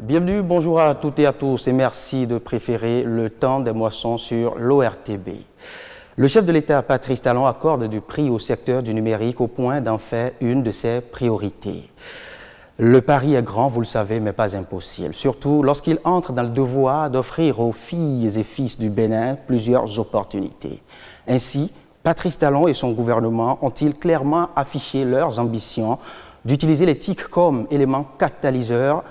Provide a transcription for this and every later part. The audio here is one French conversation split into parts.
Bienvenue, bonjour à toutes et à tous et merci de préférer le temps des moissons sur l'ORTB. Le chef de l'État, Patrice Talon, accorde du prix au secteur du numérique au point d'en faire une de ses priorités. Le pari est grand, vous le savez, mais pas impossible, surtout lorsqu'il entre dans le devoir d'offrir aux filles et fils du Bénin plusieurs opportunités. Ainsi, Patrice Talon et son gouvernement ont-ils clairement affiché leurs ambitions d'utiliser les TIC comme élément catalyseur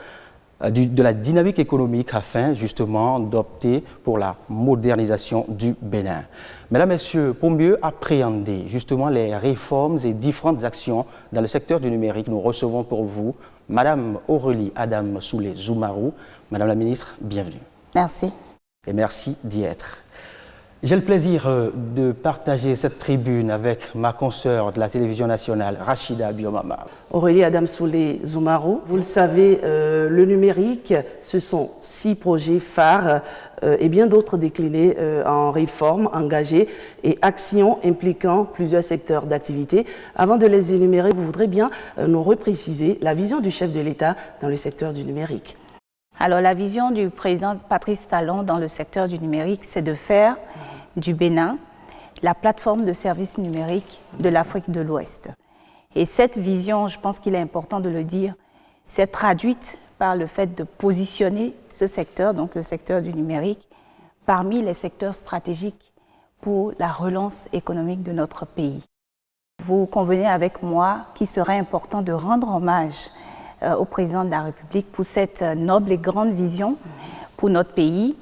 de la dynamique économique afin justement d'opter pour la modernisation du Bénin. Mesdames, Messieurs, pour mieux appréhender justement les réformes et différentes actions dans le secteur du numérique, nous recevons pour vous Madame Aurélie Adam Soulé-Zoumarou. Madame la ministre, bienvenue. Merci. Et merci d'y être. J'ai le plaisir de partager cette tribune avec ma consoeur de la télévision nationale, Rachida Biomama. Aurélie Adam Soulé-Zoumarou, vous le savez, le numérique, ce sont 6 projets phares et bien d'autres déclinés en réformes, engagées et actions impliquant plusieurs secteurs d'activité. Avant de les énumérer, vous voudrez bien nous repréciser la vision du chef de l'État dans le secteur du numérique. Alors, la vision du président Patrice Talon dans le secteur du numérique, c'est de faire du Bénin la plateforme de services numériques de l'Afrique de l'Ouest. Et cette vision, je pense qu'il est important de le dire, s'est traduite par le fait de positionner ce secteur, donc le secteur du numérique, parmi les secteurs stratégiques pour la relance économique de notre pays. Vous convenez avec moi qu'il serait important de rendre hommage au président de la République pour cette noble et grande vision pour notre pays,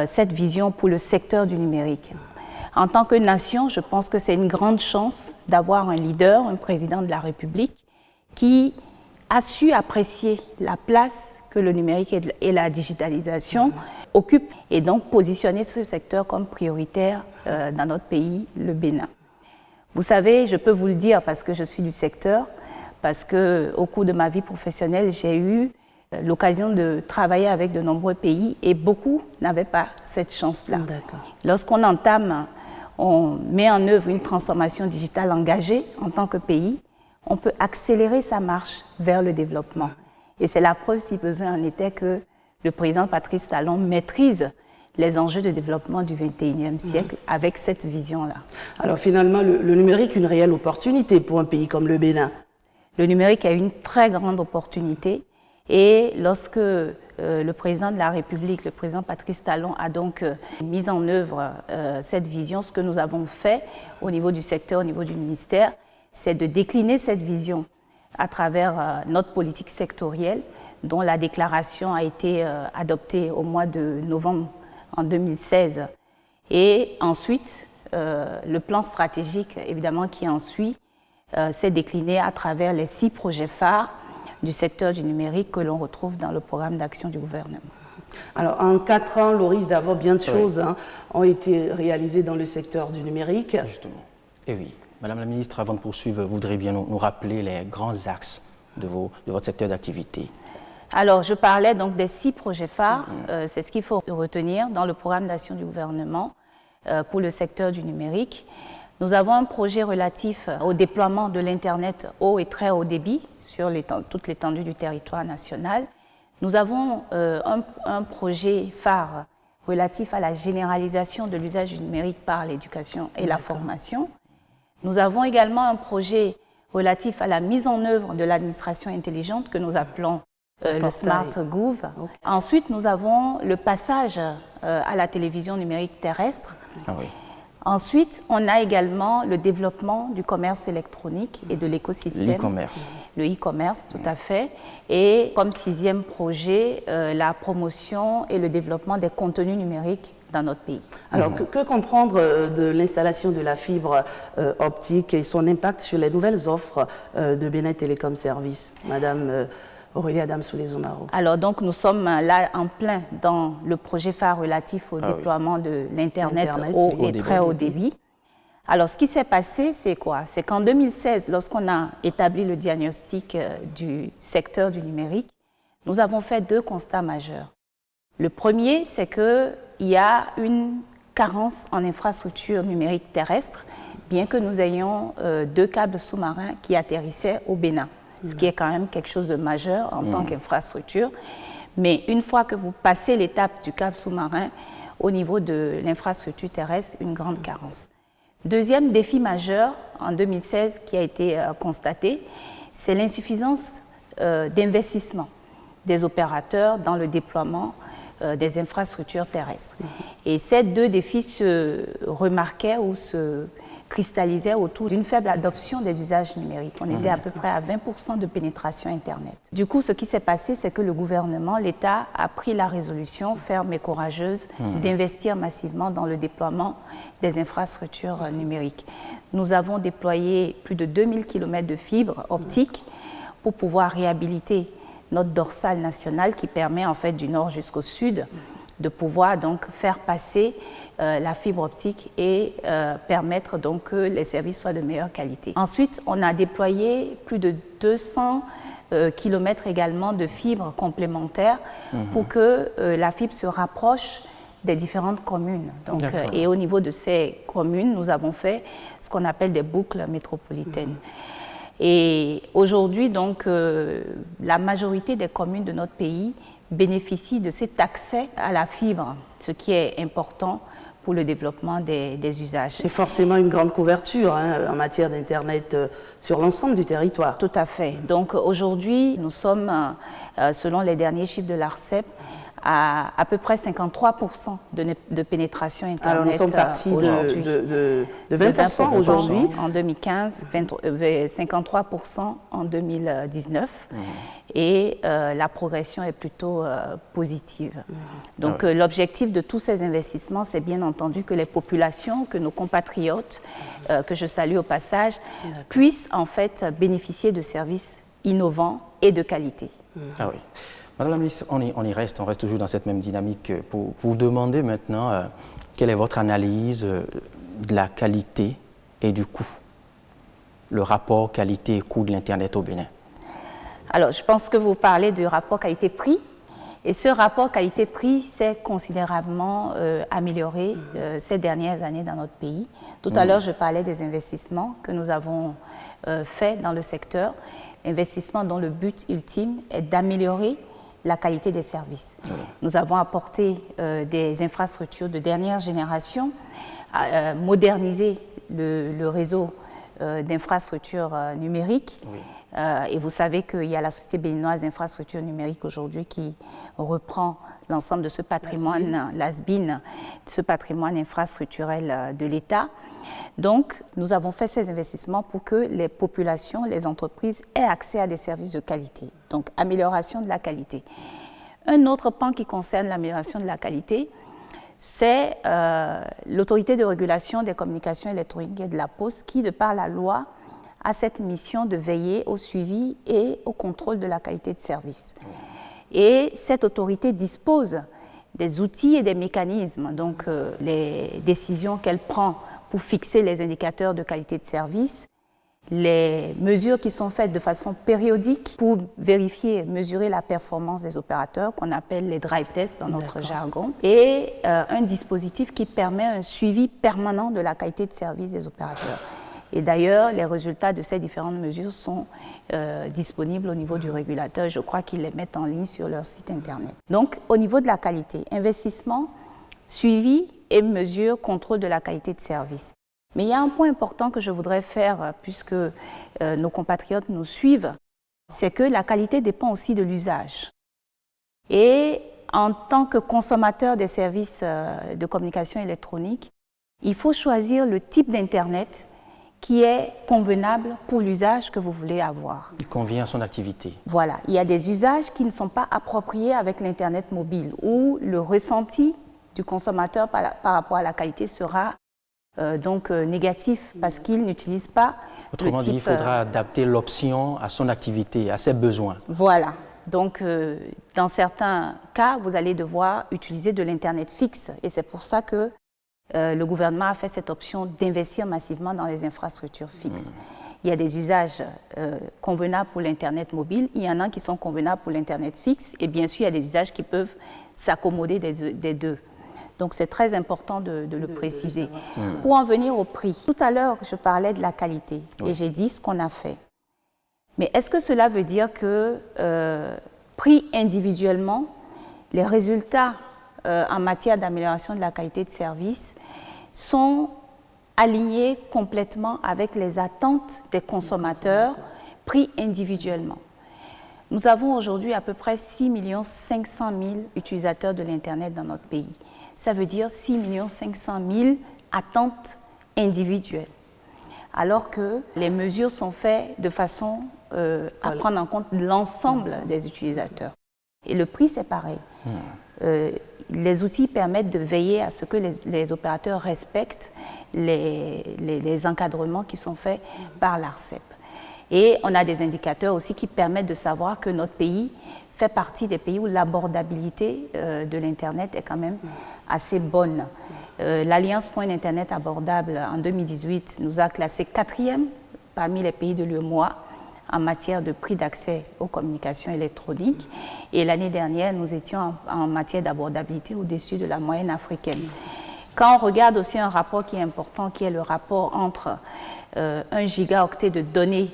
cette vision pour le secteur du numérique. En tant que nation, je pense que c'est une grande chance d'avoir un leader, un président de la République qui a su apprécier la place que le numérique et la digitalisation occupent et donc positionner ce secteur comme prioritaire dans notre pays, le Bénin. Vous savez, je peux vous le dire parce que je suis du secteur, parce qu'au cours de ma vie professionnelle, j'ai eu l'occasion de travailler avec de nombreux pays et beaucoup n'avaient pas cette chance-là. Lorsqu'on entame, on met en œuvre une transformation digitale engagée en tant que pays, on peut accélérer sa marche vers le développement. Et c'est la preuve, si besoin en était, que le président Patrice Talon maîtrise les enjeux de développement du XXIe siècle avec cette vision-là. Alors finalement, le numérique est une réelle opportunité pour un pays comme le Bénin. Le numérique a une très grande opportunité et lorsque le président de la République, le président Patrice Talon, a donc mis en œuvre cette vision, ce que nous avons fait au niveau du secteur, au niveau du ministère, c'est de décliner cette vision à travers notre politique sectorielle, dont la déclaration a été adoptée au mois de novembre en 2016. Et ensuite, le plan stratégique, évidemment, qui en suit, s'est décliné à travers les 6 projets phares du secteur du numérique que l'on retrouve dans le programme d'action du gouvernement. Alors, en 4 ans, Loris, d'abord, bien de choses ont été réalisées dans le secteur du numérique. Justement. Et oui, Madame la ministre, avant de poursuivre, vous voudriez bien nous rappeler les grands axes de votre secteur d'activité. Alors, je parlais donc des 6 projets phares. C'est ce qu'il faut retenir dans le programme d'action du gouvernement pour le secteur du numérique. Nous avons un projet relatif au déploiement de l'Internet haut et très haut débit sur toute l'étendue du territoire national. Nous avons un projet phare relatif à la généralisation de l'usage du numérique par l'éducation et la formation. Nous avons également un projet relatif à la mise en œuvre de l'administration intelligente que nous appelons le Smart Gouv. Ensuite, nous avons le passage à la télévision numérique terrestre. Ah oui. Ensuite, on a également le développement du commerce électronique et de l'écosystème. L'e-commerce. Le e-commerce, tout à fait. Et comme 6e projet, la promotion et le développement des contenus numériques dans notre pays. Alors, que comprendre de l'installation de la fibre optique et son impact sur les nouvelles offres de Bénin Télécom Services, Madame Aurélie Adam Soulé-Zoumarou? Alors donc nous sommes là en plein dans le projet phare relatif au déploiement de l'Internet haut et très haut débit. Alors ce qui s'est passé, c'est quoi? C'est qu'en 2016, lorsqu'on a établi le diagnostic du secteur du numérique, nous avons fait 2 constats majeurs. Le premier, c'est qu'il y a une carence en infrastructure numérique terrestre, bien que nous ayons 2 câbles sous-marins qui atterrissaient au Bénin, ce qui est quand même quelque chose de majeur en tant qu'infrastructure. Mais une fois que vous passez l'étape du câble sous-marin, au niveau de l'infrastructure terrestre, une grande carence. Deuxième défi majeur en 2016 qui a été constaté, c'est l'insuffisance d'investissement des opérateurs dans le déploiement des infrastructures terrestres. Et ces deux défis se remarquaient ou se cristallisaient autour d'une faible adoption des usages numériques. On était à peu près à 20% de pénétration Internet. Du coup, ce qui s'est passé, c'est que le gouvernement, l'État, a pris la résolution ferme et courageuse d'investir massivement dans le déploiement des infrastructures numériques. Nous avons déployé plus de 2000 km de fibres optiques pour pouvoir réhabiliter notre dorsale nationale qui permet en fait du nord jusqu'au sud de pouvoir donc faire passer la fibre optique et permettre donc que les services soient de meilleure qualité. Ensuite, on a déployé plus de 200 kilomètres également de fibres complémentaires pour que la fibre se rapproche des différentes communes. Donc, et au niveau de ces communes, nous avons fait ce qu'on appelle des boucles métropolitaines. Et aujourd'hui, donc, la majorité des communes de notre pays bénéficient de cet accès à la fibre, ce qui est important pour le développement des usages. C'est forcément une grande couverture en matière d'Internet sur l'ensemble du territoire. Tout à fait. Donc aujourd'hui, nous sommes, selon les derniers chiffres de l'ARCEP, à peu près 53% de pénétration Internet. Alors nous sommes partis de 20% aujourd'hui. En 2015, 53% en 2019. Et la progression est plutôt positive. Donc l'objectif de tous ces investissements, c'est bien entendu que les populations, que nos compatriotes, que je salue au passage, puissent en fait bénéficier de services innovants et de qualité. Ah oui. Madame la ministre, on y reste, on reste toujours dans cette même dynamique. Pour vous demander maintenant, quelle est votre analyse de la qualité et du coût, le rapport qualité et coût de l'Internet au Bénin? Alors, je pense que vous parlez du rapport qualité-prix. Et ce rapport qualité-prix s'est considérablement amélioré ces dernières années dans notre pays. Tout à l'heure, je parlais des investissements que nous avons faits dans le secteur, investissements dont le but ultime est d'améliorer la qualité des services. Nous avons apporté des infrastructures de dernière génération, modernisé le réseau d'infrastructures numériques. Et vous savez qu'il y a la Société béninoise d'infrastructures numériques aujourd'hui qui reprend l'ensemble de ce patrimoine, l'ASBIN, ce patrimoine infrastructurel de l'État. Donc, nous avons fait ces investissements pour que les populations, les entreprises aient accès à des services de qualité. Donc, amélioration de la qualité. Un autre pan qui concerne l'amélioration de la qualité, c'est l'autorité de régulation des communications électroniques et de la Poste qui, de par la loi, a cette mission de veiller au suivi et au contrôle de la qualité de service. Et cette autorité dispose des outils et des mécanismes, donc les décisions qu'elle prend pour fixer les indicateurs de qualité de service, les mesures qui sont faites de façon périodique pour vérifier, mesurer la performance des opérateurs, qu'on appelle les drive tests dans notre jargon, et un dispositif qui permet un suivi permanent de la qualité de service des opérateurs. Et d'ailleurs, les résultats de ces différentes mesures sont disponibles au niveau du régulateur. Je crois qu'ils les mettent en ligne sur leur site Internet. Donc, au niveau de la qualité, investissement, suivi et mesure, contrôle de la qualité de service. Mais il y a un point important que je voudrais faire, puisque nos compatriotes nous suivent, c'est que la qualité dépend aussi de l'usage. Et en tant que consommateur des services de communication électronique, il faut choisir le type d'Internet qui est convenable pour l'usage que vous voulez avoir. Il convient à son activité. Voilà. Il y a des usages qui ne sont pas appropriés avec l'Internet mobile, où le ressenti du consommateur par rapport à la qualité sera donc négatif parce qu'il n'utilise pas Autrement dit, il faudra adapter l'option à son activité, à ses besoins. Voilà. Donc, dans certains cas, vous allez devoir utiliser de l'Internet fixe. Et c'est pour ça que le gouvernement a fait cette option d'investir massivement dans les infrastructures fixes. Il y a des usages convenables pour l'Internet mobile, il y en a qui sont convenables pour l'Internet fixe, et bien sûr, il y a des usages qui peuvent s'accommoder des deux. Donc, c'est très important de le préciser. Pour en venir au prix, tout à l'heure, je parlais de la qualité, et j'ai dit ce qu'on a fait. Mais est-ce que cela veut dire que, pris individuellement, les résultats en matière d'amélioration de la qualité de service sont alignés complètement avec les attentes des consommateurs pris individuellement. Nous avons aujourd'hui à peu près 6 500 000 utilisateurs de l'Internet dans notre pays. Ça veut dire 6 500 000 attentes individuelles. Alors que les mesures sont faites de façon à prendre en compte l'ensemble des utilisateurs. Et le prix, c'est pareil. Les outils permettent de veiller à ce que les opérateurs respectent les encadrements qui sont faits par l'ARCEP. Et on a des indicateurs aussi qui permettent de savoir que notre pays fait partie des pays où l'abordabilité de l'Internet est quand même assez bonne. L'Alliance pour un Internet abordable en 2018 nous a classé 4e parmi les pays de l'UEMOA en matière de prix d'accès aux communications électroniques. Et l'année dernière, nous étions en matière d'abordabilité au-dessus de la moyenne africaine. Quand on regarde aussi un rapport qui est important, qui est le rapport entre 1 gigaoctet de données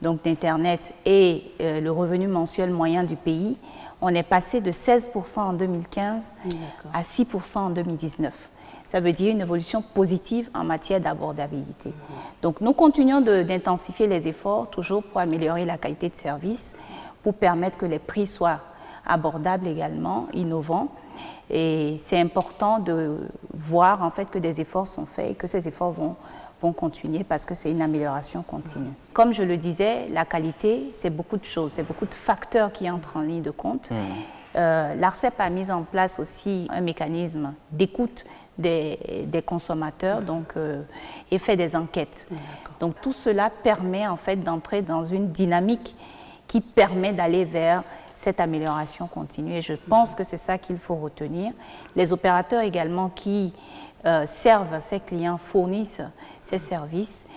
donc d'Internet et le revenu mensuel moyen du pays, on est passé de 16% en 2015 à 6% en 2019. Ça veut dire une évolution positive en matière d'abordabilité. Donc nous continuons d'intensifier les efforts toujours pour améliorer la qualité de service, pour permettre que les prix soient abordables également, innovants. Et c'est important de voir en fait que des efforts sont faits et que ces efforts vont continuer parce que c'est une amélioration continue. Comme je le disais, la qualité, c'est beaucoup de choses, c'est beaucoup de facteurs qui entrent en ligne de compte. L'ARCEP a mis en place aussi un mécanisme d'écoute des consommateurs et fait des enquêtes. Donc tout cela permet en fait d'entrer dans une dynamique qui permet d'aller vers cette amélioration continue. Et je pense que c'est ça qu'il faut retenir. Les opérateurs également qui servent ces clients, fournissent ces services,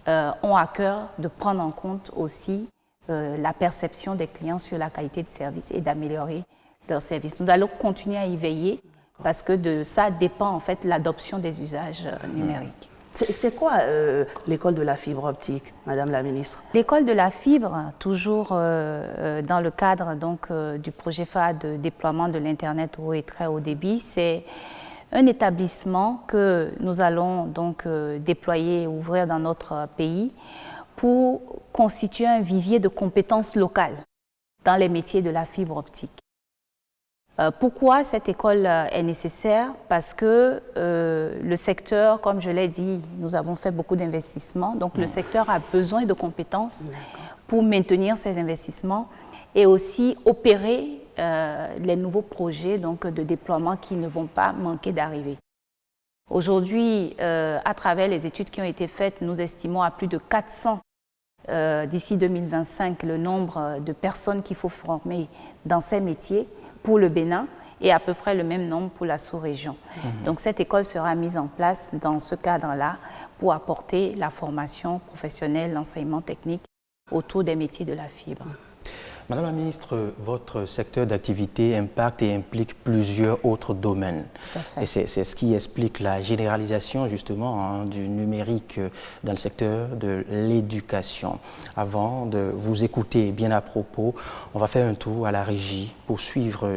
ont à cœur de prendre en compte aussi la perception des clients sur la qualité de service et d'améliorer leur service. Nous allons continuer à y veiller parce que de ça dépend en fait l'adoption des usages numériques. C'est quoi l'école de la fibre optique, Madame la Ministre? L'école de la fibre, toujours dans le cadre donc, du projet phare de déploiement de l'Internet haut et très haut débit, c'est un établissement que nous allons donc déployer et ouvrir dans notre pays pour constituer un vivier de compétences locales dans les métiers de la fibre optique. Pourquoi cette école est nécessaire? Parce que le secteur, comme je l'ai dit, nous avons fait beaucoup d'investissements, donc le secteur a besoin de compétences pour maintenir ces investissements et aussi opérer les nouveaux projets donc, de déploiement qui ne vont pas manquer d'arriver. Aujourd'hui, à travers les études qui ont été faites, nous estimons à plus de 400 d'ici 2025 le nombre de personnes qu'il faut former dans ces métiers pour le Bénin et à peu près le même nombre pour la sous-région. Donc cette école sera mise en place dans ce cadre-là pour apporter la formation professionnelle, l'enseignement technique autour des métiers de la fibre. Madame la Ministre, votre secteur d'activité impacte et implique plusieurs autres domaines. Tout à fait. Et c'est ce qui explique la généralisation justement du numérique dans le secteur de l'éducation. Avant de vous écouter bien à propos, on va faire un tour à la régie pour suivre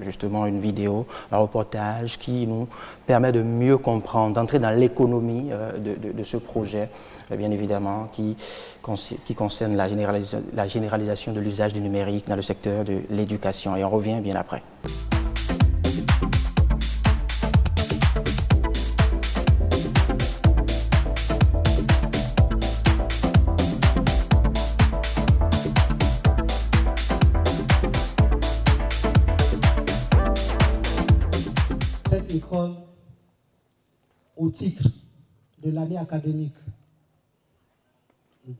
justement une vidéo, un reportage qui nous permet de mieux comprendre, d'entrer dans l'économie de ce projet, bien évidemment, qui concerne la généralisation de l'usage du numérique dans le secteur de l'éducation. Et on revient bien après. Cette école, au titre de l'année académique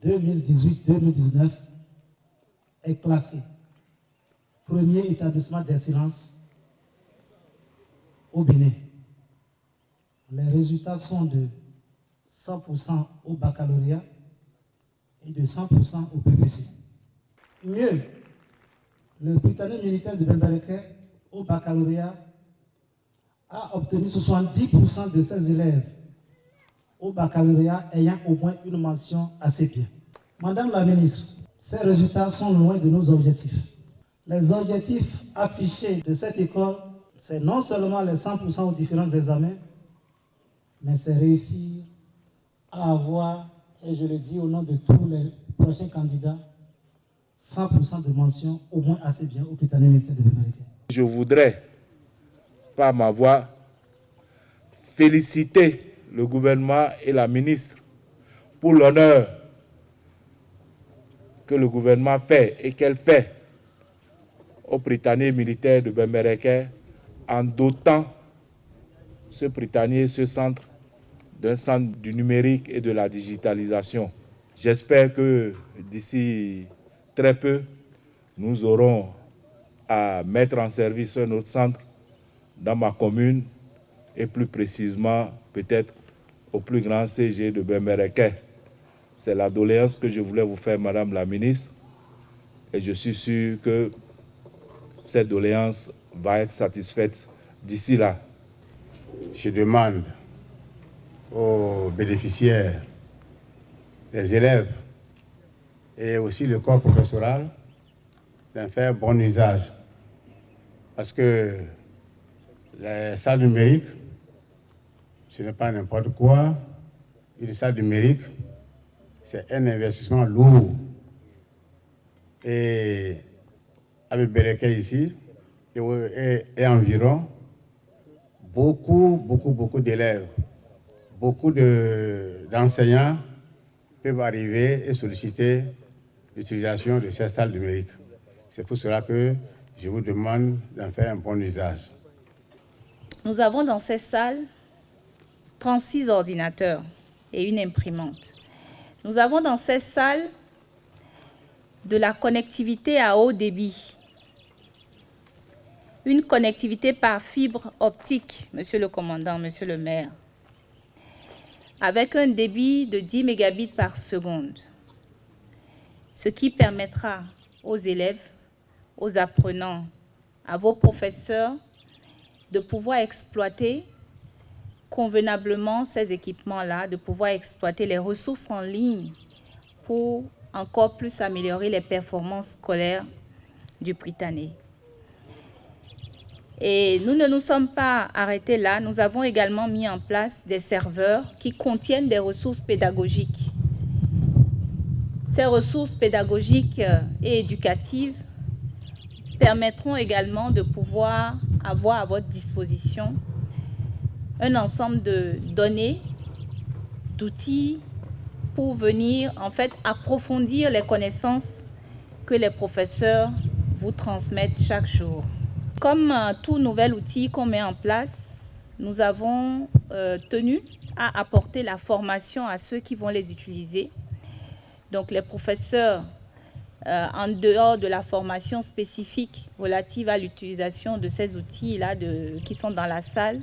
2018-2019, est classé premier établissement d'excellence au Bénin. Les résultats sont de 100% au baccalauréat et de 100% au PPC. Mieux, le Britannique militaire de Bembereke au baccalauréat a obtenu 70% de ses élèves au baccalauréat ayant au moins une mention assez bien. Madame la Ministre, ces résultats sont loin de nos objectifs. Les objectifs affichés de cette école, c'est non seulement les 100% aux différents examens, mais c'est réussir à avoir, et je le dis au nom de tous les prochains candidats, 100% de mention au moins assez bien au Prytanée militaire de Bembereke. Je voudrais, par ma voix, féliciter le gouvernement et la ministre pour l'honneur que le gouvernement fait et qu'elle fait au Prytanée militaire de Bembereke en dotant ce Prytanée, ce centre, d'un centre du numérique et de la digitalisation. J'espère que d'ici très peu, nous aurons à mettre en service un autre centre dans ma commune et plus précisément peut-être au plus grand CG de Bembereke. C'est la doléance que je voulais vous faire, Madame la Ministre, et je suis sûr que cette doléance va être satisfaite d'ici là. Je demande aux bénéficiaires, les élèves et aussi le corps professoral d'en faire un bon usage. Parce que les salles numériques, ce n'est pas n'importe quoi. Une salle numérique, c'est un investissement lourd. Et avec Bembereke ici, et environ, beaucoup d'élèves, beaucoup d'enseignants peuvent arriver et solliciter l'utilisation de ces salles numériques. C'est pour cela que je vous demande d'en faire un bon usage. Nous avons dans ces salles 36 ordinateurs et une imprimante. Nous avons dans ces salles de la connectivité à haut débit. Une connectivité par fibre optique, Monsieur le Commandant, Monsieur le Maire, avec un débit de 10 mégabits par seconde, ce qui permettra aux élèves, aux apprenants, à vos professeurs de pouvoir exploiter convenablement ces équipements-là, de pouvoir exploiter les ressources en ligne pour encore plus améliorer les performances scolaires du Prytanée. Et nous ne nous sommes pas arrêtés là, nous avons également mis en place des serveurs qui contiennent des ressources pédagogiques. Ces ressources pédagogiques et éducatives permettront également de pouvoir avoir à votre disposition un ensemble de données, d'outils pour venir en fait approfondir les connaissances que les professeurs vous transmettent chaque jour. Comme tout nouvel outil qu'on met en place, nous avons tenu à apporter la formation à ceux qui vont les utiliser. Donc les professeurs, en dehors de la formation spécifique relative à l'utilisation de ces outils-là qui sont dans la salle,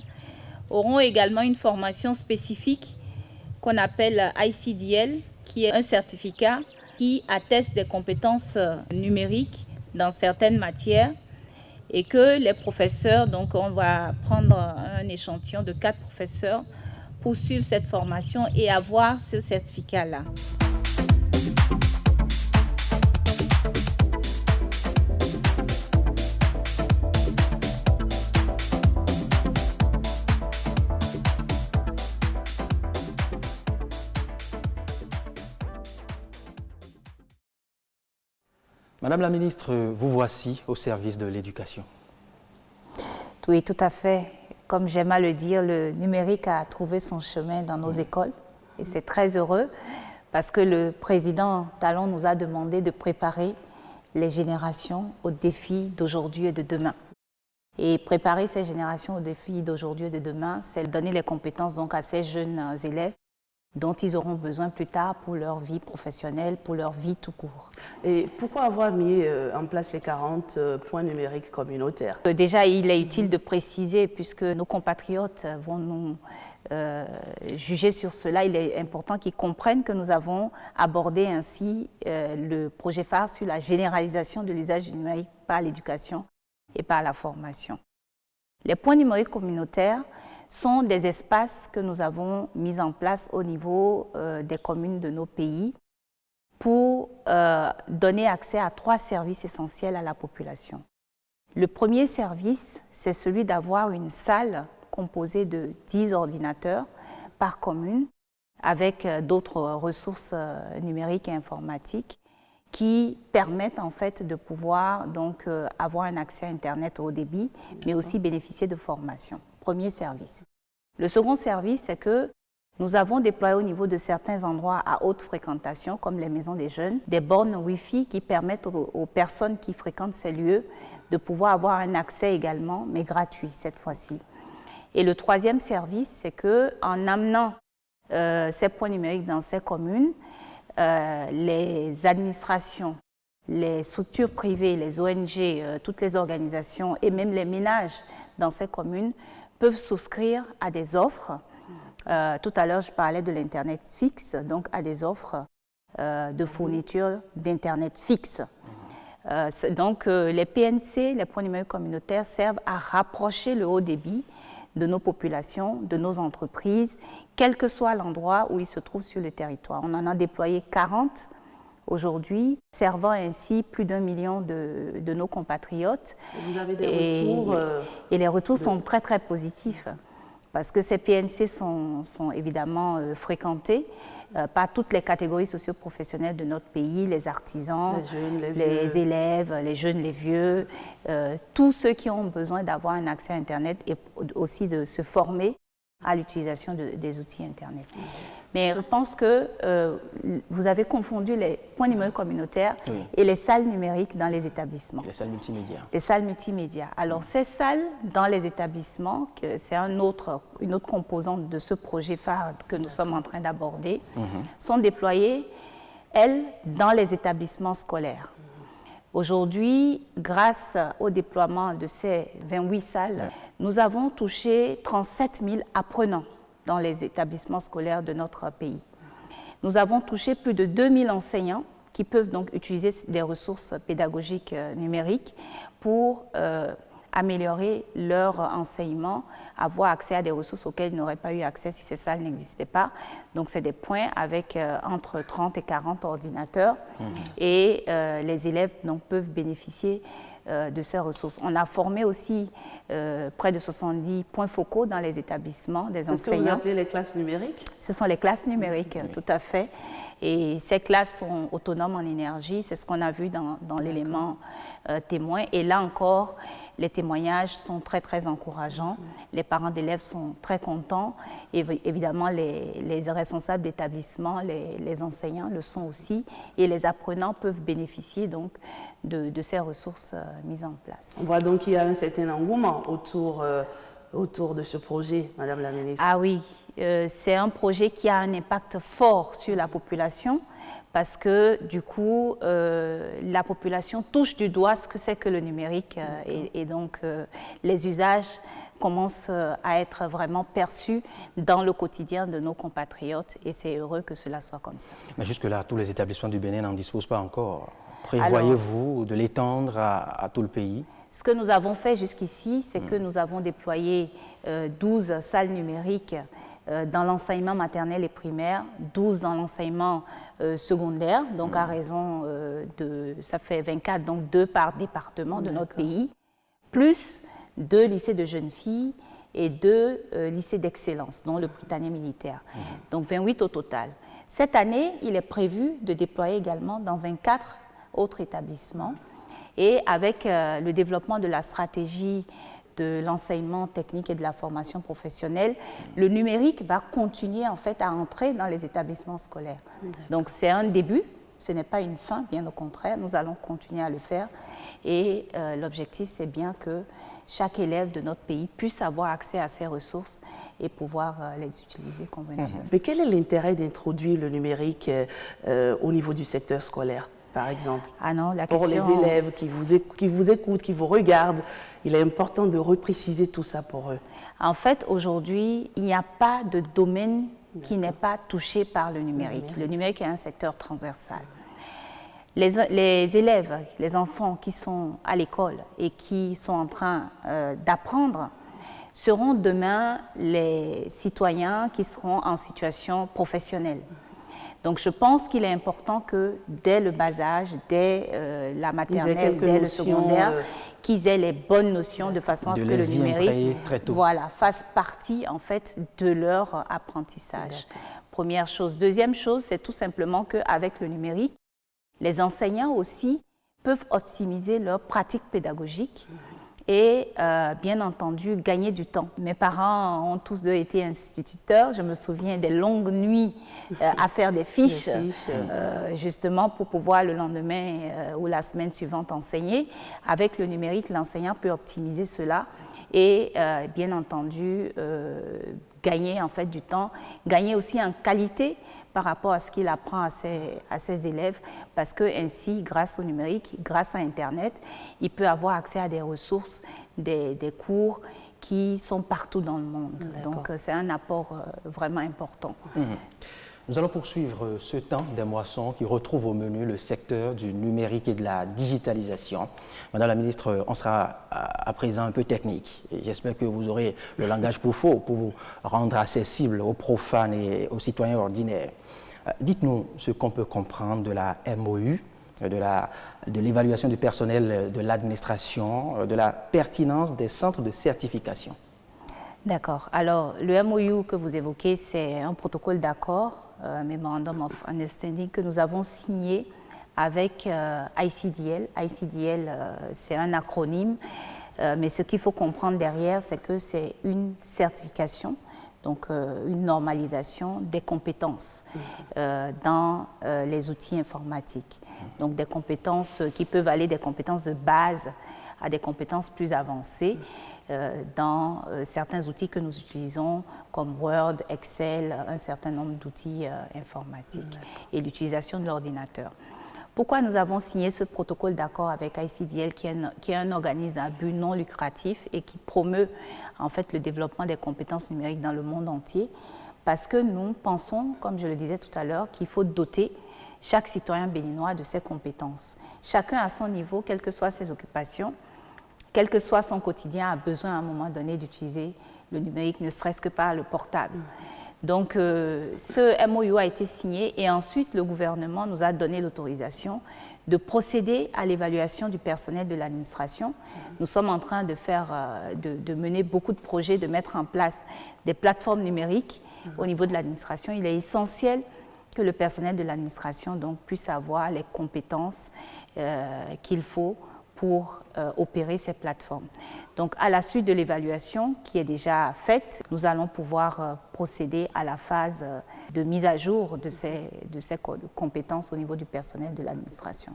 auront également une formation spécifique qu'on appelle ICDL, qui est un certificat qui atteste des compétences numériques dans certaines matières et que les professeurs, donc on va prendre un échantillon de 4 professeurs pour suivre cette formation et avoir ce certificat-là. Madame la ministre, vous voici au service de l'éducation. Oui, tout à fait. Comme j'aime à le dire, le numérique a trouvé son chemin dans nos écoles et c'est très heureux parce que le président Talon nous a demandé de préparer les générations aux défis d'aujourd'hui et de demain. Et préparer ces générations aux défis d'aujourd'hui et de demain, c'est donner les compétences donc à ces jeunes élèves dont ils auront besoin plus tard pour leur vie professionnelle, pour leur vie tout court. Et pourquoi avoir mis en place les 40 points numériques communautaires? Déjà, il est utile de préciser, puisque nos compatriotes vont nous juger sur cela, il est important qu'ils comprennent que nous avons abordé ainsi le projet phare sur la généralisation de l'usage du numérique par l'éducation et par la formation. Les points numériques communautaires sont des espaces que nous avons mis en place au niveau des communes de nos pays pour donner accès à 3 services essentiels à la population. Le premier service, c'est celui d'avoir une salle composée de 10 ordinateurs par commune, avec d'autres ressources numériques et informatiques qui permettent en fait de pouvoir donc avoir un accès à Internet haut débit, mais aussi bénéficier de formation. Premier service. Le second service, c'est que nous avons déployé au niveau de certains endroits à haute fréquentation, comme les maisons des jeunes, des bornes Wi-Fi qui permettent aux personnes qui fréquentent ces lieux de pouvoir avoir un accès également, mais gratuit cette fois-ci. Et le troisième service, c'est qu'en amenant ces points numériques dans ces communes, les administrations, les structures privées, les ONG, toutes les organisations et même les ménages dans ces communes peuvent souscrire à des offres. Tout à l'heure, je parlais de l'Internet fixe, donc à des offres de fourniture d'Internet fixe. Donc les PNC, les points numériques communautaires, servent à rapprocher le haut débit de nos populations, de nos entreprises, quel que soit l'endroit où ils se trouvent sur le territoire. On en a déployé 40 aujourd'hui, servant ainsi plus d'1 million de nos compatriotes. Et vous avez des retours et les retours sont très très positifs, parce que ces PNC sont évidemment fréquentés par toutes les catégories socio-professionnelles de notre pays, les artisans, les jeunes, les élèves, les jeunes, les vieux, tous ceux qui ont besoin d'avoir un accès à Internet et aussi de se former à l'utilisation des outils Internet. Mais je pense que vous avez confondu les points numériques communautaires et les salles numériques dans les établissements. Les salles multimédia. Les salles multimédia. Alors ces salles dans les établissements, c'est une autre composante de ce projet phare que nous sommes en train d'aborder, sont déployées, elles, dans les établissements scolaires. Aujourd'hui, grâce au déploiement de ces 28 salles, nous avons touché 37 000 apprenants dans les établissements scolaires de notre pays. Nous avons touché plus de 2000 enseignants qui peuvent donc utiliser des ressources pédagogiques numériques pour améliorer leur enseignement, avoir accès à des ressources auxquelles ils n'auraient pas eu accès si ces salles n'existaient pas. Donc c'est des points avec entre 30 et 40 ordinateurs et les élèves donc, peuvent bénéficier de ces ressources. On a formé aussi près de 70 points focaux dans les établissements des enseignants. C'est ce que vous appelez les classes numériques? Ce sont les classes numériques, tout à fait. Et ces classes sont autonomes en énergie, c'est ce qu'on a vu dans l'élément témoin. Et là encore, les témoignages sont très, très encourageants. Les parents d'élèves sont très contents. Et évidemment, les responsables d'établissement, les enseignants le sont aussi. Et les apprenants peuvent bénéficier donc de ces ressources mises en place. On voit donc qu'il y a un certain engouement autour de ce projet, Madame la Ministre. Ah oui, c'est un projet qui a un impact fort sur la population parce que du coup, la population touche du doigt ce que c'est que le numérique et donc les usages commencent à être vraiment perçus dans le quotidien de nos compatriotes et c'est heureux que cela soit comme ça. Mais jusque-là, tous les établissements du Bénin n'en disposent pas encore. Prévoyez-vous de l'étendre à tout le pays? Ce que nous avons fait jusqu'ici, c'est que nous avons déployé 12 salles numériques dans l'enseignement maternel et primaire, 12 dans l'enseignement secondaire, donc à raison ça fait 24, donc 2 par département de notre pays, plus 2 lycées de jeunes filles et 2 lycées d'excellence, dont le Britannique militaire, donc 28 au total. Cette année, il est prévu de déployer également dans 24 autres établissements et avec le développement de la stratégie de l'enseignement technique et de la formation professionnelle, le numérique va continuer en fait à entrer dans les établissements scolaires. Donc c'est un début, ce n'est pas une fin, bien au contraire, nous allons continuer à le faire et l'objectif c'est bien que chaque élève de notre pays puisse avoir accès à ces ressources et pouvoir les utiliser convenablement. Mais quel est l'intérêt d'introduire le numérique au niveau du secteur scolaire, par exemple? Ah non, la pour question... les élèves qui vous écoutent, qui vous regardent, il est important de repréciser tout ça pour eux. En fait, aujourd'hui, il n'y a pas de domaine qui n'est pas touché par le numérique. Le numérique est un secteur transversal. Les élèves, les enfants qui sont à l'école et qui sont en train d'apprendre seront demain les citoyens qui seront en situation professionnelle. Donc je pense qu'il est important que dès le bas âge, dès la maternelle, dès le secondaire, qu'ils aient les bonnes notions de façon à ce que le numérique fasse partie en fait de leur apprentissage. Première chose. Deuxième chose, c'est tout simplement qu'avec le numérique, les enseignants aussi peuvent optimiser leur pratique pédagogique et bien entendu gagner du temps. Mes parents ont tous deux été instituteurs. Je me souviens des longues nuits à faire des fiches, justement pour pouvoir le lendemain ou la semaine suivante enseigner. Avec le numérique, l'enseignant peut optimiser cela et bien entendu gagner en fait du temps, gagner aussi en qualité par rapport à ce qu'il apprend à ses élèves, parce que ainsi, grâce au numérique, grâce à Internet, il peut avoir accès à des ressources, des cours qui sont partout dans le monde. Donc c'est un apport vraiment important. Nous allons poursuivre ce temps des moissons qui retrouve au menu le secteur du numérique et de la digitalisation. Madame la ministre, on sera à présent un peu technique. J'espère que vous aurez le langage pour vous rendre accessible aux profanes et aux citoyens ordinaires. Dites-nous ce qu'on peut comprendre de la MOU, de l'évaluation du personnel de l'administration, de la pertinence des centres de certification. D'accord. Alors, le MOU que vous évoquez, c'est un protocole d'accord, Memorandum of Understanding, que nous avons signé avec ICDL. ICDL, c'est un acronyme, mais ce qu'il faut comprendre derrière, c'est que c'est une certification, donc une normalisation des compétences dans les outils informatiques. Donc des compétences qui peuvent aller des compétences de base à des compétences plus avancées dans certains outils que nous utilisons comme Word, Excel, un certain nombre d'outils informatiques et l'utilisation de l'ordinateur. Pourquoi nous avons signé ce protocole d'accord avec ICDL qui est un organisme à but non lucratif et qui promeut en fait le développement des compétences numériques dans le monde entier? Parce que nous pensons, comme je le disais tout à l'heure, qu'il faut doter chaque citoyen béninois de ses compétences. Chacun à son niveau, quelles que soient ses occupations, quel que soit son quotidien, a besoin à un moment donné d'utiliser le numérique, ne serait-ce que par le portable. Donc, ce MOU a été signé et ensuite le gouvernement nous a donné l'autorisation de procéder à l'évaluation du personnel de l'administration. Nous sommes en train de mener beaucoup de projets, de mettre en place des plateformes numériques au niveau de l'administration. Il est essentiel que le personnel de l'administration donc puisse avoir les compétences qu'il faut pour opérer ces plateformes. Donc, à la suite de l'évaluation qui est déjà faite, nous allons pouvoir procéder à la phase de mise à jour de ces compétences au niveau du personnel de l'administration.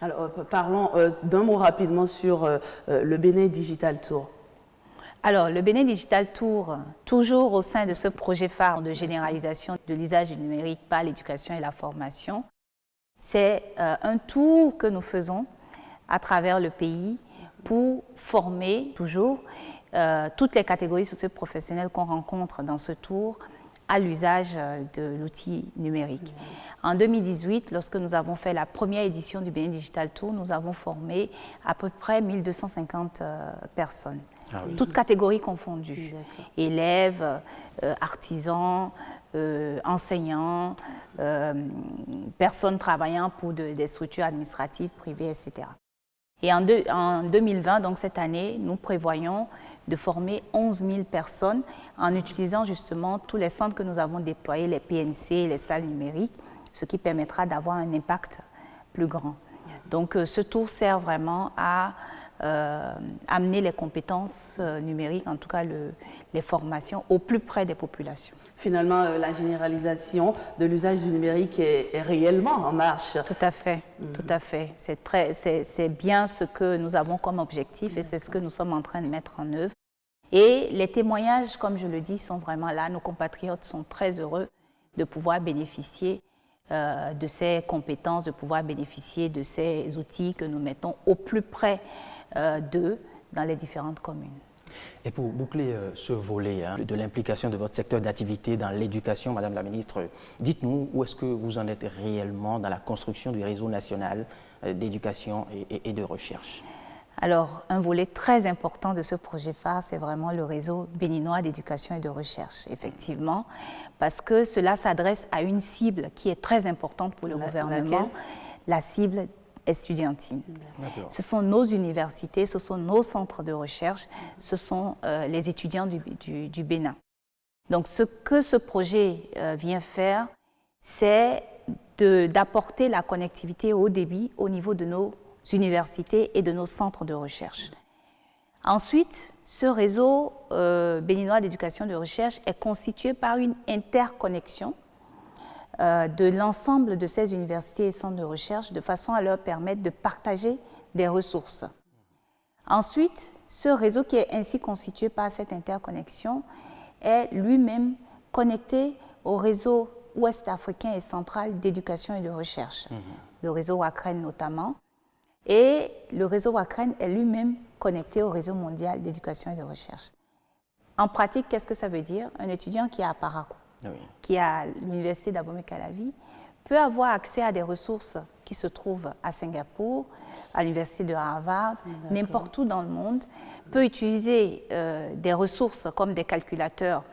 Alors, parlons d'un mot rapidement sur le Bénin Digital Tour. Alors, le Bénin Digital Tour, toujours au sein de ce projet phare de généralisation de l'usage du numérique par l'éducation et la formation, c'est un tour que nous faisons à travers le pays pour former toujours toutes les catégories socio-professionnelles qu'on rencontre dans ce tour à l'usage de l'outil numérique. En 2018, lorsque nous avons fait la première édition du Bénin Digital Tour, nous avons formé à peu près 1250 personnes, toutes catégories confondues, élèves, artisans, enseignants, personnes travaillant pour des structures administratives, privées, etc. Et en 2020, donc cette année, nous prévoyons de former 11 000 personnes en utilisant justement tous les centres que nous avons déployés, les PNC, les salles numériques, ce qui permettra d'avoir un impact plus grand. Donc ce tour sert vraiment à amener les compétences numériques, en tout cas les formations, au plus près des populations. Finalement, la généralisation de l'usage du numérique est réellement en marche. Tout à fait, tout à fait. C'est bien ce que nous avons comme objectif et c'est ce que nous sommes en train de mettre en œuvre. Et les témoignages, comme je le dis, sont vraiment là. Nos compatriotes sont très heureux de pouvoir bénéficier de ces compétences, de pouvoir bénéficier de ces outils que nous mettons au plus près d'eux dans les différentes communes. Et pour boucler ce volet de l'implication de votre secteur d'activité dans l'éducation, Madame la Ministre, dites-nous où est-ce que vous en êtes réellement dans la construction du réseau national d'éducation et de recherche? Alors, un volet très important de ce projet phare, c'est vraiment le réseau béninois d'éducation et de recherche, effectivement, parce que cela s'adresse à une cible qui est très importante pour le gouvernement, la cible estudiantine. Ce sont nos universités, ce sont nos centres de recherche, ce sont les étudiants du Bénin. Donc, ce que ce projet vient faire, c'est d'apporter la connectivité haut débit au niveau de nos universités et de nos centres de recherche. Ensuite, ce réseau béninois d'éducation et de recherche est constitué par une interconnexion de l'ensemble de ces universités et centres de recherche de façon à leur permettre de partager des ressources. Ensuite, ce réseau qui est ainsi constitué par cette interconnexion est lui-même connecté au réseau ouest-africain et central d'éducation et de recherche, le réseau WACREN notamment. Et le réseau WACREN est lui-même connecté au réseau mondial d'éducation et de recherche. En pratique, qu'est-ce que ça veut dire? Un étudiant qui est à Parakou, qui est à l'université d'Abomey-Calavi, peut avoir accès à des ressources qui se trouvent à Singapour, à l'université de Harvard, n'importe où dans le monde, peut utiliser des ressources comme des calculateurs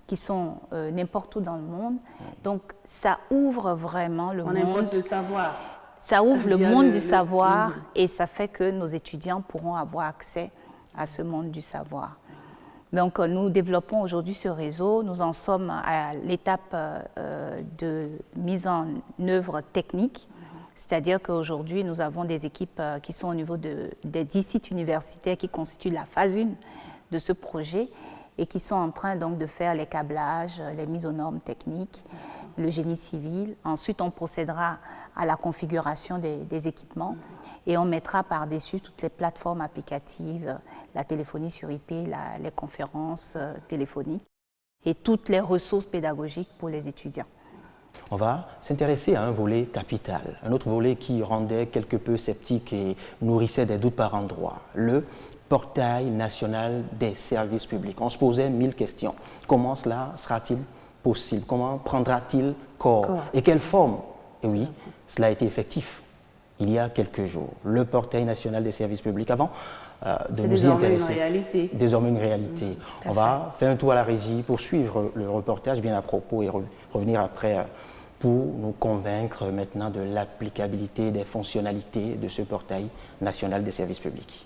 qui sont n'importe où dans le monde. Donc, ça ouvre vraiment le monde du savoir. Ça ouvre le monde du savoir et ça fait que nos étudiants pourront avoir accès à ce monde du savoir. Donc, nous développons aujourd'hui ce réseau. Nous en sommes à l'étape de mise en œuvre technique. C'est-à-dire qu'aujourd'hui, nous avons des équipes qui sont au niveau des 10 sites universitaires qui constituent la phase 1 de ce projet et qui sont en train donc de faire les câblages, les mises aux normes techniques, le génie civil. Ensuite, on procédera à la configuration des équipements et on mettra par-dessus toutes les plateformes applicatives, la téléphonie sur IP, les conférences téléphoniques et toutes les ressources pédagogiques pour les étudiants. On va s'intéresser à un volet capital, un autre volet qui rendait quelque peu sceptique et nourrissait des doutes par endroits, le portail national des services publics. On se posait 1000 questions. Comment cela sera-t-il possible? Comment prendra-t-il corps? Et quelle forme? Et oui, cela a été effectif il y a quelques jours. Le portail national des services publics. Avant de nous y intéresser. Désormais une réalité. On va faire un tour à la régie pour suivre le reportage bien à propos et revenir après pour nous convaincre maintenant de l'applicabilité des fonctionnalités de ce portail national des services publics.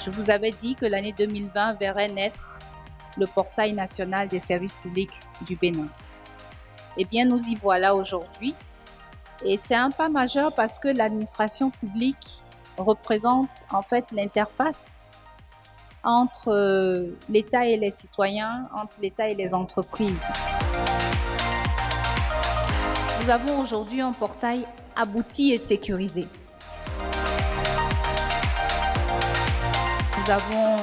Je vous avais dit que l'année 2020 verrait naître le portail national des services publics du Bénin. Eh bien, nous y voilà aujourd'hui. Et c'est un pas majeur parce que l'administration publique représente en fait l'interface entre l'État et les citoyens, entre l'État et les entreprises. Nous avons aujourd'hui un portail abouti et sécurisé. Nous avons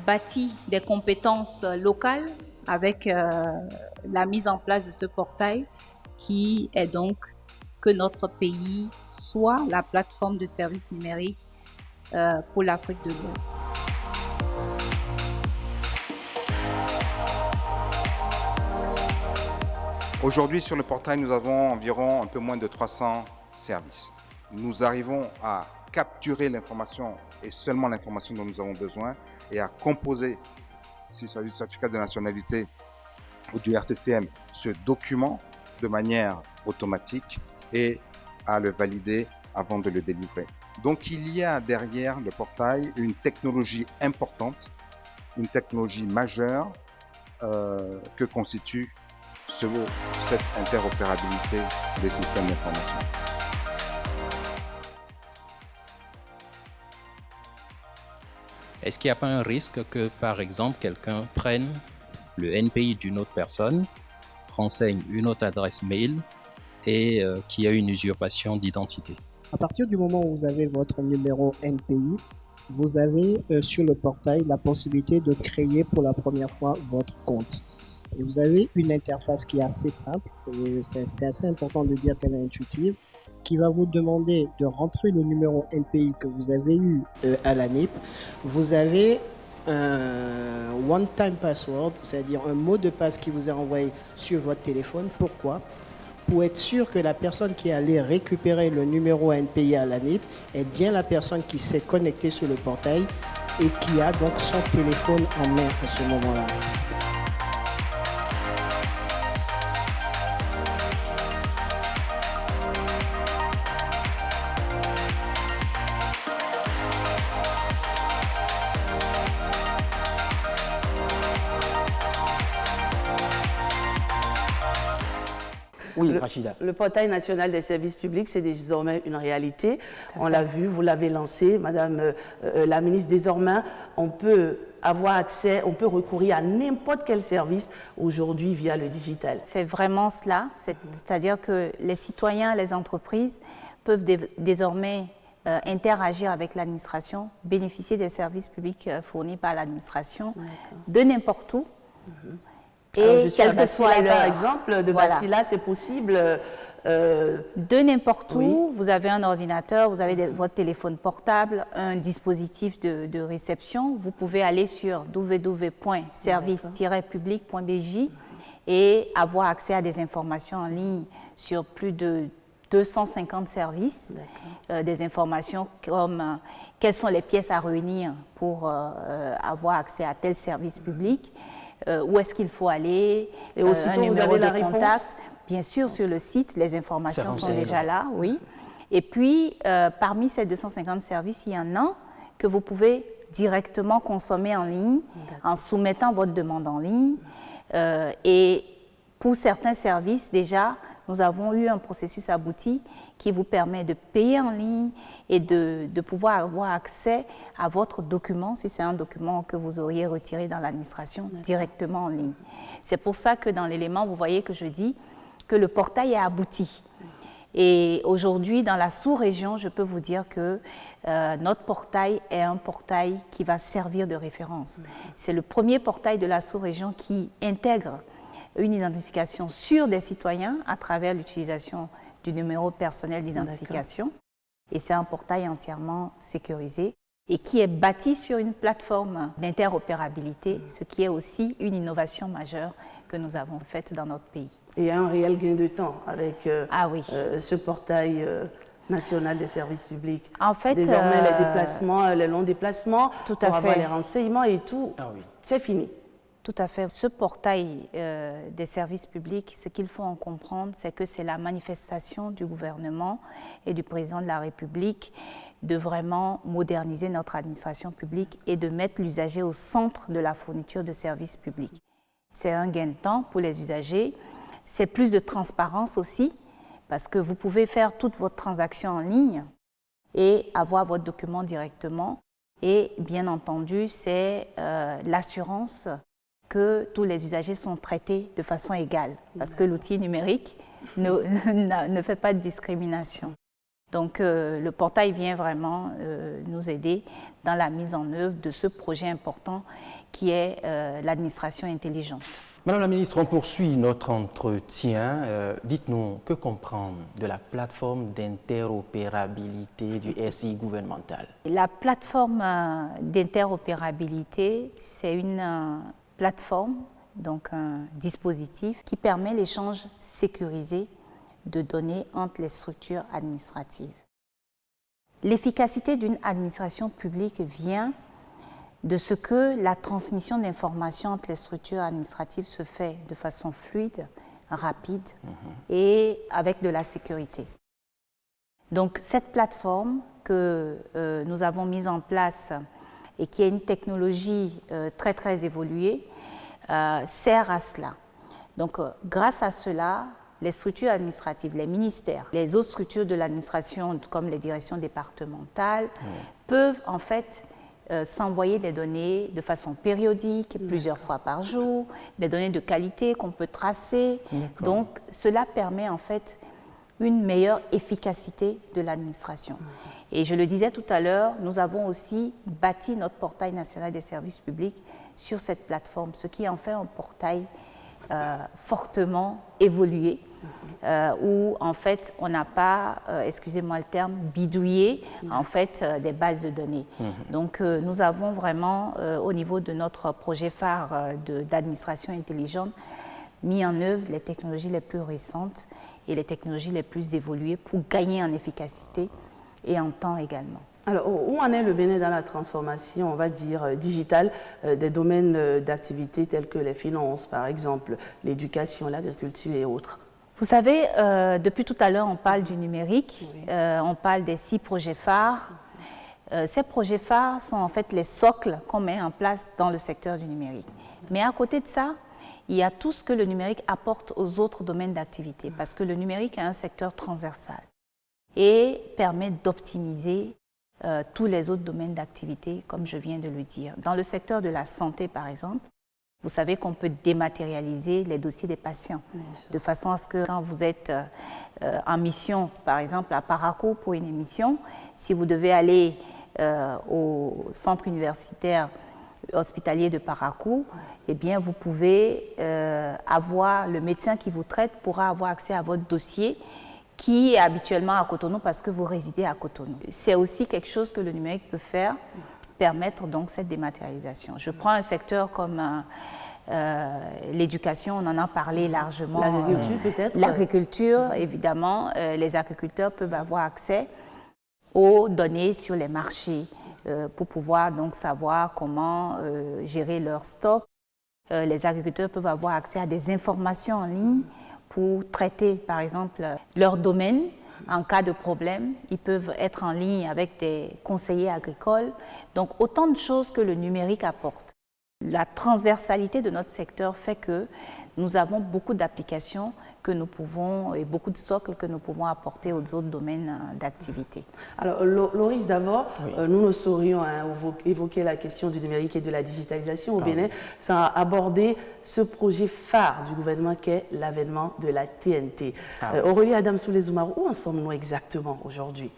bâti des compétences locales avec la mise en place de ce portail qui est donc que notre pays soit la plateforme de services numériques pour l'Afrique de l'Ouest. Aujourd'hui, sur le portail, nous avons environ un peu moins de 300 services. Nous arrivons à capturer l'information et seulement l'information dont nous avons besoin et à composer, s'il s'agit du certificat de nationalité ou du RCCM, ce document de manière automatique et à le valider avant de le délivrer. Donc il y a derrière le portail une technologie importante, une technologie majeure que constitue cette interopérabilité des systèmes d'information. Est-ce qu'il n'y a pas un risque que, par exemple, quelqu'un prenne le NPI d'une autre personne, renseigne une autre adresse mail et qu'il y a une usurpation d'identité? À partir du moment où vous avez votre numéro NPI, vous avez sur le portail la possibilité de créer pour la première fois votre compte. Et vous avez une interface qui est assez simple, et c'est assez important de dire qu'elle est intuitive, qui va vous demander de rentrer le numéro NPI que vous avez eu à l'ANIP. Vous avez un one-time password, c'est-à-dire un mot de passe qui vous est envoyé sur votre téléphone. Pourquoi? Pour être sûr que la personne qui est allée récupérer le numéro NPI à l'ANIP est bien la personne qui s'est connectée sur le portail et qui a donc son téléphone en main à ce moment-là. Oui, Rachida. Le portail national des services publics, c'est désormais une réalité. On l'a vu, vous l'avez lancé, Madame la ministre. Désormais, on peut avoir accès, on peut recourir à n'importe quel service aujourd'hui via le digital. C'est vraiment cela, c'est-à-dire que les citoyens, les entreprises peuvent désormais interagir avec l'administration, bénéficier des services publics fournis par l'administration de n'importe où. Et alors, je suis à Bacilla, par exemple, de Bacilla, c'est possible de n'importe où, vous avez un ordinateur, vous avez votre téléphone portable, un dispositif de réception, vous pouvez aller sur www.service-public.bj et avoir accès à des informations en ligne sur plus de 250 services, des informations comme quelles sont les pièces à réunir pour avoir accès à tel service public, où est-ce qu'il faut aller, et aussitôt vous avez la réponse. Bien sûr, sur le site, les informations sont déjà là, oui. Et puis, parmi ces 250 services, il y en a que vous pouvez directement consommer en ligne, en soumettant votre demande en ligne. Et pour certains services, déjà, nous avons eu un processus abouti qui vous permet de payer en ligne et de pouvoir avoir accès à votre document, si c'est un document que vous auriez retiré dans l'administration, directement en ligne. C'est pour ça que dans l'élément, vous voyez que je dis que le portail est abouti. Et aujourd'hui, dans la sous-région, je peux vous dire que notre portail est un portail qui va servir de référence. C'est le premier portail de la sous-région qui intègre une identification sûre des citoyens à travers l'utilisation du numéro personnel d'identification. Et c'est un portail entièrement sécurisé et qui est bâti sur une plateforme d'interopérabilité, ce qui est aussi une innovation majeure que nous avons faite dans notre pays. Et un réel gain de temps avec ce portail national des services publics. En fait, désormais, les déplacements, les longs déplacements, pour avoir les renseignements et tout, c'est fini. Tout à fait. Ce portail des services publics, ce qu'il faut en comprendre, c'est que c'est la manifestation du gouvernement et du président de la République de vraiment moderniser notre administration publique et de mettre l'usager au centre de la fourniture de services publics. C'est un gain de temps pour les usagers, c'est plus de transparence aussi, parce que vous pouvez faire toutes vos transactions en ligne et avoir votre document directement. Et bien entendu, c'est l'assurance que tous les usagers sont traités de façon égale, parce que l'outil numérique ne fait pas de discrimination. Donc le portail vient vraiment nous aider dans la mise en œuvre de ce projet important qui est l'administration intelligente. Madame la ministre, on poursuit notre entretien. Dites-nous, que comprendre de la plateforme d'interopérabilité du SI gouvernemental? La plateforme d'interopérabilité, c'est une plateforme, donc un dispositif qui permet l'échange sécurisé de données entre les structures administratives. L'efficacité d'une administration publique vient de ce que la transmission d'informations entre les structures administratives se fait de façon fluide, rapide et avec de la sécurité. Donc cette plateforme que nous avons mise en place et qui est une technologie très très évoluée, sert à cela. Donc grâce à cela, les structures administratives, les ministères, les autres structures de l'administration comme les directions départementales peuvent en fait s'envoyer des données de façon périodique, plusieurs fois par jour, des données de qualité qu'on peut tracer. Donc cela permet en fait une meilleure efficacité de l'administration. Et je le disais tout à l'heure, nous avons aussi bâti notre portail national des services publics sur cette plateforme, ce qui en fait un portail fortement évolué, où en fait on n'a pas, excusez-moi le terme, bidouillé en fait des bases de données. Donc nous avons vraiment au niveau de notre projet phare d'administration intelligente mis en œuvre les technologies les plus récentes et les technologies les plus évoluées pour gagner en efficacité et en temps également. Alors, où en est le Bénin dans la transformation, on va dire, digitale des domaines d'activité tels que les finances, par exemple, l'éducation, l'agriculture et autres? Vous savez, depuis tout à l'heure, on parle du numérique, on parle des 6 projets phares. Ces projets phares sont en fait les socles qu'on met en place dans le secteur du numérique. Mais à côté de ça, il y a tout ce que le numérique apporte aux autres domaines d'activité, parce que le numérique est un secteur transversal et permet d'optimiser tous les autres domaines d'activité, comme je viens de le dire. Dans le secteur de la santé, par exemple, vous savez qu'on peut dématérialiser les dossiers des patients, de façon à ce que quand vous êtes en mission, par exemple à Parakou pour une émission, si vous devez aller au centre universitaire hospitalier de Parakou, eh bien vous pouvez avoir, le médecin qui vous traite pourra avoir accès à votre dossier qui est habituellement à Cotonou parce que vous résidez à Cotonou. C'est aussi quelque chose que le numérique peut faire, permettre donc cette dématérialisation. Je prends un secteur comme l'éducation, on en a parlé largement. L'agriculture peut-être? L'agriculture, évidemment. Les agriculteurs peuvent avoir accès aux données sur les marchés pour pouvoir donc savoir comment gérer leur stock. Les agriculteurs peuvent avoir accès à des informations en ligne pour traiter, par exemple, leur domaine. En cas de problème, ils peuvent être en ligne avec des conseillers agricoles. Donc, autant de choses que le numérique apporte. La transversalité de notre secteur fait que nous avons beaucoup d'applications que nous pouvons, et beaucoup de socles que nous pouvons apporter aux autres domaines d'activité. Alors, Loris, d'abord, nous ne saurions évoquer la question du numérique et de la digitalisation au Bénin sans aborder ce projet phare du gouvernement qu'est l'avènement de la TNT. Aurélie Adamsoulé-Zoumarou, où en sommes-nous exactement aujourd'hui?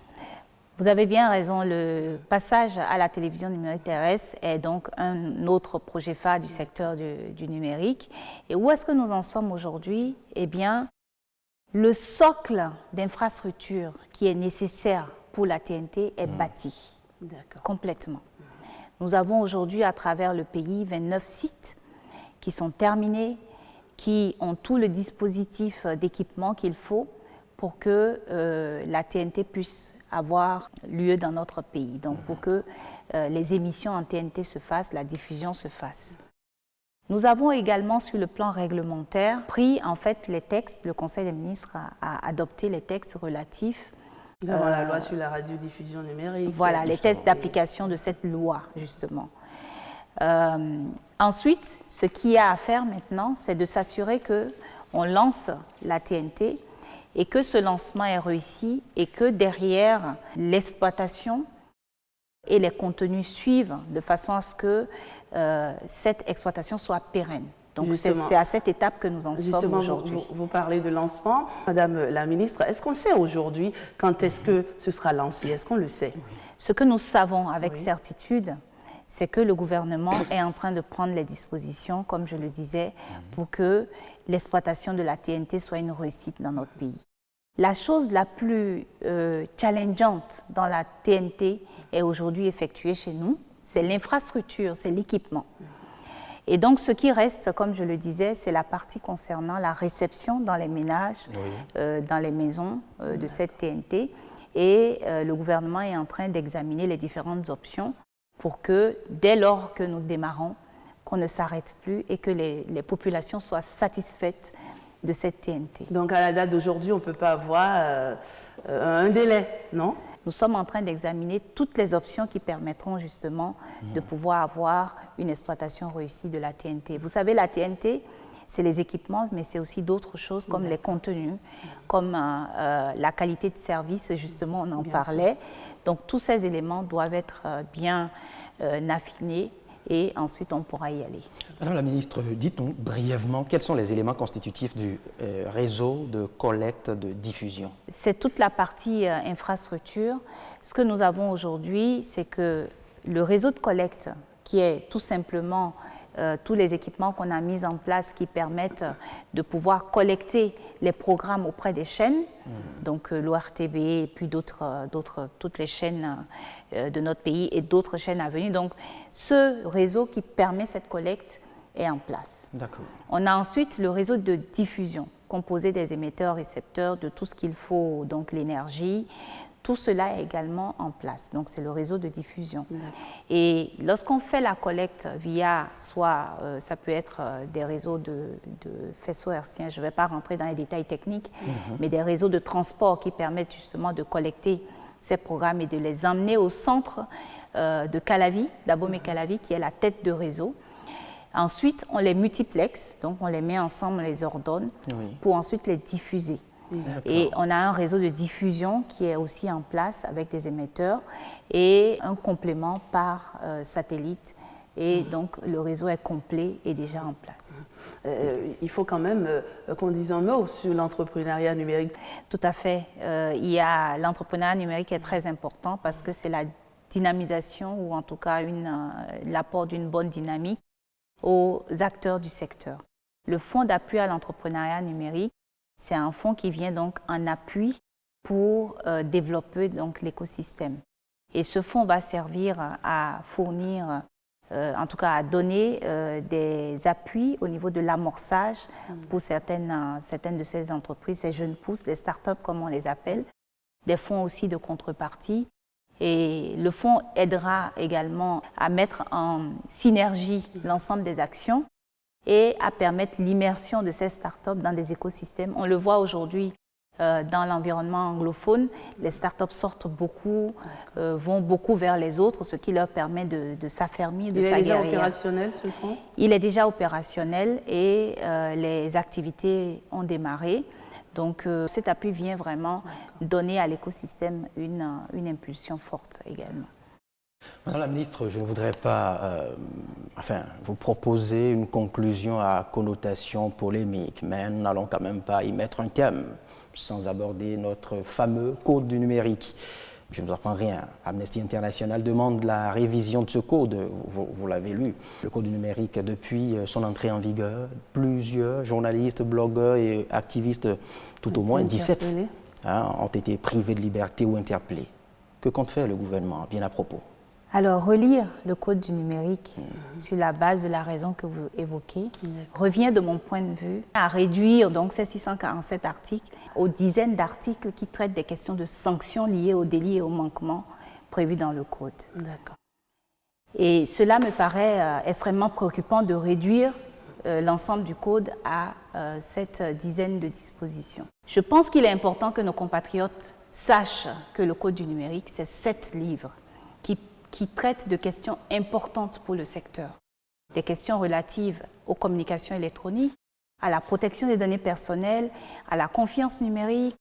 Vous avez bien raison, le passage à la télévision numérique terrestre est donc un autre projet phare du secteur du numérique. Et où est-ce que nous en sommes aujourd'hui? Eh bien, le socle d'infrastructure qui est nécessaire pour la TNT est bâti complètement. Nous avons aujourd'hui à travers le pays 29 sites qui sont terminés, qui ont tout le dispositif d'équipement qu'il faut pour que la TNT puisse avoir lieu dans notre pays, donc pour que les émissions en TNT se fassent, la diffusion se fasse. Nous avons également sur le plan réglementaire pris en fait les textes, le Conseil des ministres a adopté les textes relatifs. Nous avons la loi sur la radiodiffusion numérique. Voilà, les tests d'application de cette loi justement. Ensuite, ce qu'il y a à faire maintenant, c'est de s'assurer qu'on lance la TNT et que ce lancement est réussi et que derrière l'exploitation et les contenus suivent de façon à ce que cette exploitation soit pérenne. Donc c'est à cette étape que nous en sommes aujourd'hui. Vous parlez de lancement. Madame la ministre, est-ce qu'on sait aujourd'hui quand est-ce que ce sera lancé? Est-ce qu'on le sait? Ce que nous savons avec certitude, c'est que le gouvernement est en train de prendre les dispositions, comme je le disais, pour que l'exploitation de la TNT soit une réussite dans notre pays. La chose la plus challengeante dans la TNT est aujourd'hui effectuée chez nous, c'est l'infrastructure, c'est l'équipement. Et donc ce qui reste, comme je le disais, c'est la partie concernant la réception dans les ménages, dans les maisons de cette TNT. Et le gouvernement est en train d'examiner les différentes options pour que, dès lors que nous démarrons, qu'on ne s'arrête plus et que les populations soient satisfaites de cette TNT. Donc à la date d'aujourd'hui, on ne peut pas avoir un délai, non? Nous sommes en train d'examiner toutes les options qui permettront justement de pouvoir avoir une exploitation réussie de la TNT. Vous savez, la TNT, c'est les équipements, mais c'est aussi d'autres choses comme les contenus, comme la qualité de service, justement, on en parlait. Donc tous ces éléments doivent être bien affinés et ensuite on pourra y aller. Madame la ministre, dites-nous brièvement quels sont les éléments constitutifs du réseau de collecte, de diffusion? C'est toute la partie infrastructure. Ce que nous avons aujourd'hui, c'est que le réseau de collecte, qui est tout simplement tous les équipements qu'on a mis en place qui permettent de pouvoir collecter les programmes auprès des chaînes, donc l'ORTB et puis toutes les chaînes de notre pays et d'autres chaînes à venir. Donc ce réseau qui permet cette collecte est en place. On a ensuite le réseau de diffusion, composé des émetteurs, récepteurs, de tout ce qu'il faut, donc l'énergie. Tout cela est également en place. Donc, c'est le réseau de diffusion. Et lorsqu'on fait la collecte via, soit ça peut être des réseaux de faisceaux hertziens, je ne vais pas rentrer dans les détails techniques, mais des réseaux de transport qui permettent justement de collecter ces programmes et de les emmener au centre de Calavi, d'Abomey-Calavi, qui est la tête de réseau. Ensuite, on les multiplexe, donc on les met ensemble, on les ordonne pour ensuite les diffuser. Et on a un réseau de diffusion qui est aussi en place avec des émetteurs et un complément par satellite. Et donc, le réseau est complet et déjà en place. Il faut quand même qu'on dise un mot sur l'entrepreneuriat numérique. Tout à fait. L'entrepreneuriat numérique est très important parce que c'est la dynamisation ou en tout cas l'apport d'une bonne dynamique aux acteurs du secteur. Le Fonds d'appui à l'entrepreneuriat numérique, c'est un fonds qui vient donc en appui pour développer donc l'écosystème. Et ce fonds va servir à fournir, en tout cas à donner des appuis au niveau de l'amorçage pour certaines de ces entreprises, ces jeunes pousses, les startups comme on les appelle, des fonds aussi de contrepartie. Et le fonds aidera également à mettre en synergie l'ensemble des actions et à permettre l'immersion de ces startups dans des écosystèmes. On le voit aujourd'hui dans l'environnement anglophone, les startups sortent beaucoup, vont beaucoup vers les autres, ce qui leur permet de s'affermir, de s'aguerrir. Il est déjà opérationnel, ce fonds? Il est déjà opérationnel et les activités ont démarré. Donc cet appui vient vraiment donner à l'écosystème une impulsion forte également. Madame la ministre, je ne voudrais pas vous proposer une conclusion à connotation polémique, mais nous n'allons quand même pas y mettre un terme sans aborder notre fameux code du numérique. Je ne vous apprends rien. Amnesty International demande la révision de ce code, vous l'avez lu. Le code du numérique, depuis son entrée en vigueur, plusieurs journalistes, blogueurs et activistes, tout au moins 17, ont été privés de liberté ou interpellés. Que compte faire le gouvernement, bien à propos? Alors, relire le code du numérique sur la base de la raison que vous évoquez revient, de mon point de vue, à réduire donc ces 647 articles aux dizaines d'articles qui traitent des questions de sanctions liées aux délits et aux manquements prévus dans le code. D'accord. Et cela me paraît extrêmement préoccupant de réduire l'ensemble du code à cette dizaine de dispositions. Je pense qu'il est important que nos compatriotes sachent que le code du numérique, c'est 7 livres qui traitent de questions importantes pour le secteur. Des questions relatives aux communications électroniques, à la protection des données personnelles, à la confiance numérique,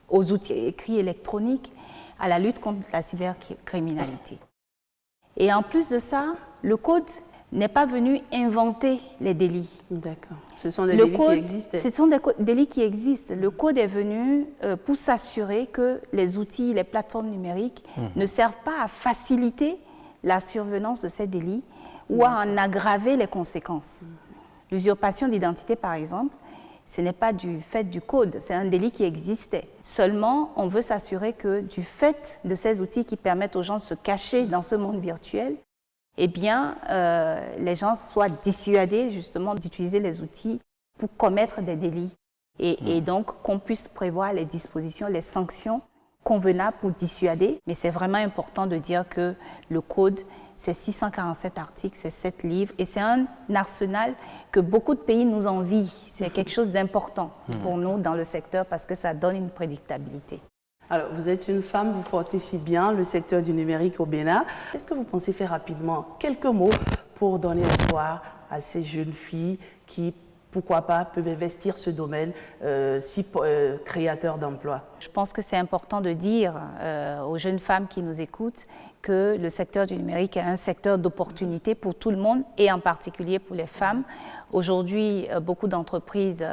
aux outils écrits électroniques, à la lutte contre la cybercriminalité. Et en plus de ça, le code n'est pas venu inventer les délits. D'accord. Ce sont des délits qui existent. Ce sont des délits qui existent. Le code est venu pour s'assurer que les outils, les plateformes numériques ne servent pas à faciliter la survenance de ces délits ou à en aggraver les conséquences. L'usurpation d'identité, par exemple, ce n'est pas du fait du code, c'est un délit qui existait. Seulement, on veut s'assurer que du fait de ces outils qui permettent aux gens de se cacher dans ce monde virtuel, eh bien, les gens soient dissuadés justement d'utiliser les outils pour commettre des délits. Et donc, qu'on puisse prévoir les dispositions, les sanctions convenables pour dissuader. Mais c'est vraiment important de dire que le code, c'est 647 articles, c'est 7 livres, et c'est un arsenal que beaucoup de pays nous envient. C'est quelque chose d'important pour nous dans le secteur parce que ça donne une prédictabilité. Alors, vous êtes une femme, vous portez si bien le secteur du numérique au Bénin. Est-ce que vous pensez faire rapidement quelques mots pour donner espoir à ces jeunes filles qui, pourquoi pas, peuvent investir ce domaine si créateur d'emplois? Je pense que c'est important de dire aux jeunes femmes qui nous écoutent que le secteur du numérique est un secteur d'opportunité pour tout le monde et en particulier pour les femmes. Aujourd'hui, beaucoup d'entreprises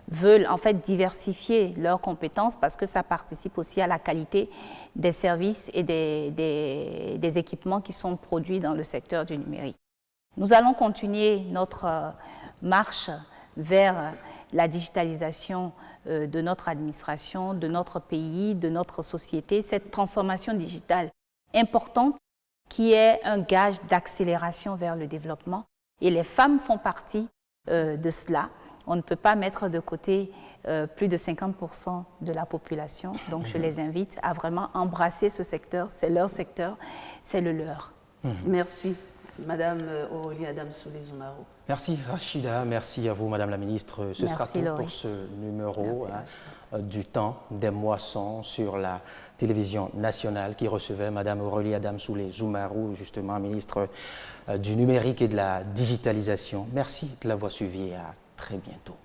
veulent en fait diversifier leurs compétences parce que ça participe aussi à la qualité des services et des équipements qui sont produits dans le secteur du numérique. Nous allons continuer notre marche vers la digitalisation de notre administration, de notre pays, de notre société, cette transformation digitale importante qui est un gage d'accélération vers le développement. Et les femmes font partie de cela. On ne peut pas mettre de côté plus de 50% de la population. Donc je les invite à vraiment embrasser ce secteur. C'est leur secteur, c'est le leur. Merci, Madame Aurélie Adamsoulé-Zoumaro. Merci Rachida, merci à vous Madame la Ministre. Ce sera tout pour ce numéro du temps des moissons sur la télévision nationale qui recevait Madame Aurélie Adamsoulé-Zoumaro, justement ministre du numérique et de la digitalisation. Merci de l'avoir suivi et à très bientôt.